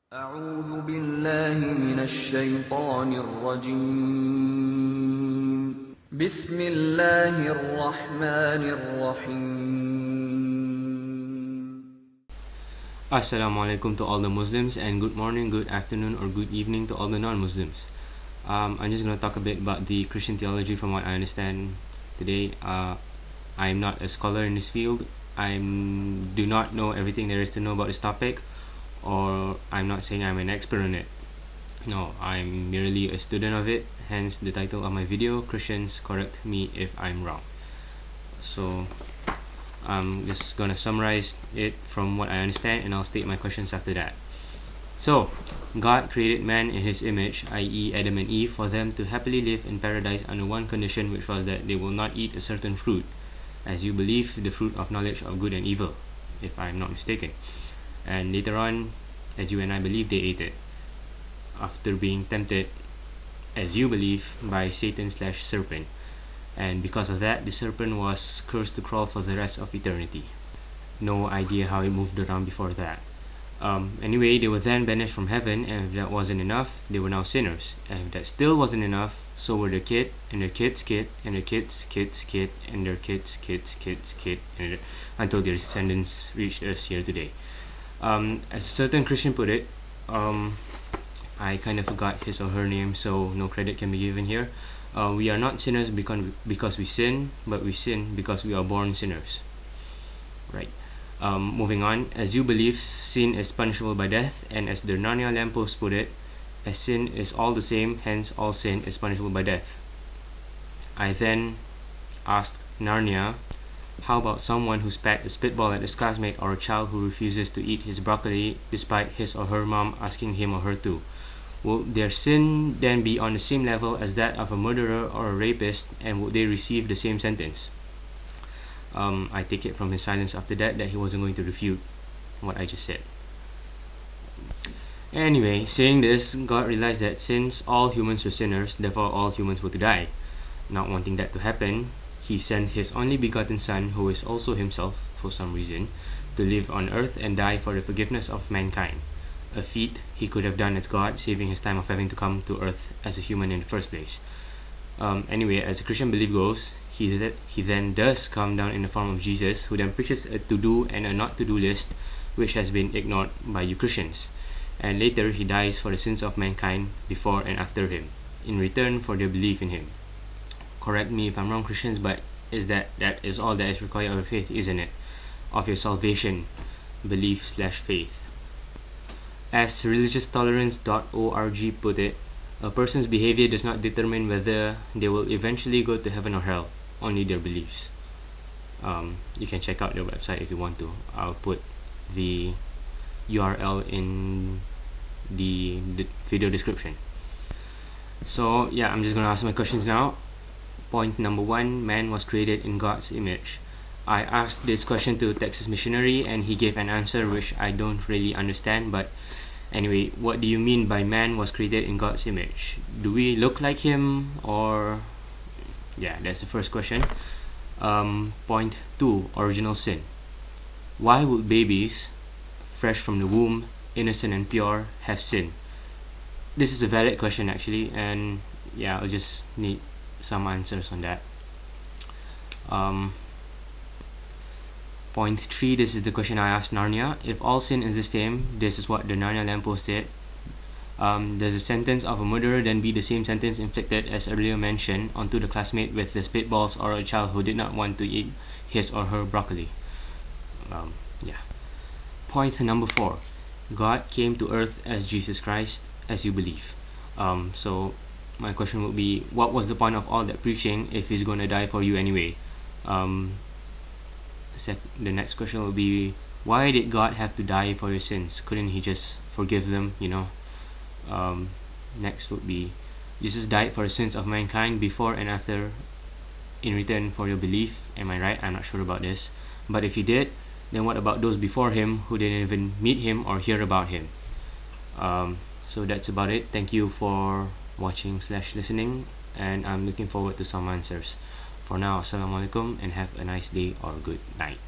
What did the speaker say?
أعوذ بالله من الشيطان الرجيم بسم الله الرحمن الرحيم Assalamualaikum to all the Muslims, and good morning, good afternoon, or good evening to all the non-Muslims. I'm just going to talk a bit about the Christian theology from what I understand today. I am not a scholar in this field. I do not know everything there is to know about this topic, or I'm not saying I'm an expert on it. No, I'm merely a student of it, hence the title of my video, Christians Correct Me If I'm Wrong. So I'm just gonna summarize it from what I understand, and I'll state my questions after that. So, God created man in his image, i.e. Adam and Eve, for them to happily live in paradise under one condition, which was that they will not eat a certain fruit, as you believe the fruit of knowledge of good and evil, if I'm not mistaken. And later on, as you and I believe, they ate it, after being tempted, as you believe, by Satan/serpent. And because of that, the serpent was cursed to crawl for the rest of eternity. No idea how it moved around before that. Anyway, they were then banished from heaven, and if that wasn't enough, they were now sinners. And if that still wasn't enough, so were their kid, and their kid's kid, and their kid's kid's kid, and their kid's kid's kid's kid, until their descendants reached us here today. As a certain Christian put it, I kind of forgot his or her name, so no credit can be given here. We are not sinners because we sin, but we sin because we are born sinners. Right. Moving on, as you believe, sin is punishable by death, and as TheNarniaLampPost put it, as sin is all the same, hence all sin is punishable by death. I then asked Narnia, how about someone who spat a spitball at his classmate, or a child who refuses to eat his broccoli despite his or her mom asking him or her to? Will their sin then be on the same level as that of a murderer or a rapist, and would they receive the same sentence? I take it from his silence after that he wasn't going to refute what I just said. Anyway, saying this, God realized that since all humans were sinners, therefore all humans were to die. Not wanting that to happen, he sent his only begotten Son, who is also himself, for some reason, to live on earth and die for the forgiveness of mankind. A feat he could have done as God, saving his time of having to come to earth as a human in the first place. Anyway, as a Christian belief goes, he then does come down in the form of Jesus, who then preaches a to-do and a not-to-do list, which has been ignored by you Christians. And later, he dies for the sins of mankind before and after him, in return for their belief in him. Correct me if I'm wrong, Christians, but that is all that is required of your faith, isn't it? Of your salvation, belief/faith. As religionstolerance.org put it, a person's behavior does not determine whether they will eventually go to heaven or hell, only their beliefs. You can check out their website if you want to. I'll put the URL in the video description. So yeah, I'm just going to ask my questions now. Point number 1, man was created in God's image. I asked this question to Texasmissionary, and he gave an answer which I don't really understand, but anyway, what do you mean by man was created in God's image? Do we look like him, or... Yeah, that's the first question. Point 2, original sin. Why would babies, fresh from the womb, innocent and pure, have sin? This is a valid question actually, and yeah, I'll just need some answers on that. Point 3, this is the question I asked Narnia. If all sin is the same, this is what TheNarniaLampPost said. Does the sentence of a murderer then be the same sentence inflicted as earlier mentioned onto the classmate with the spitballs, or a child who did not want to eat his or her broccoli? Yeah. Point number 4, God came to earth as Jesus Christ, as you believe. So my question would be, what was the point of all that preaching if he's going to die for you anyway? The next question will be, why did God have to die for your sins? Couldn't he just forgive them, you know? Next would be, Jesus died for the sins of mankind before and after in return for your belief. Am I right? I'm not sure about this. But if he did, then what about those before him who didn't even meet him or hear about him? So that's about it. Thank you for watching/listening, and I'm looking forward to some answers. For now, Assalamualaikum, and have a nice day or good night.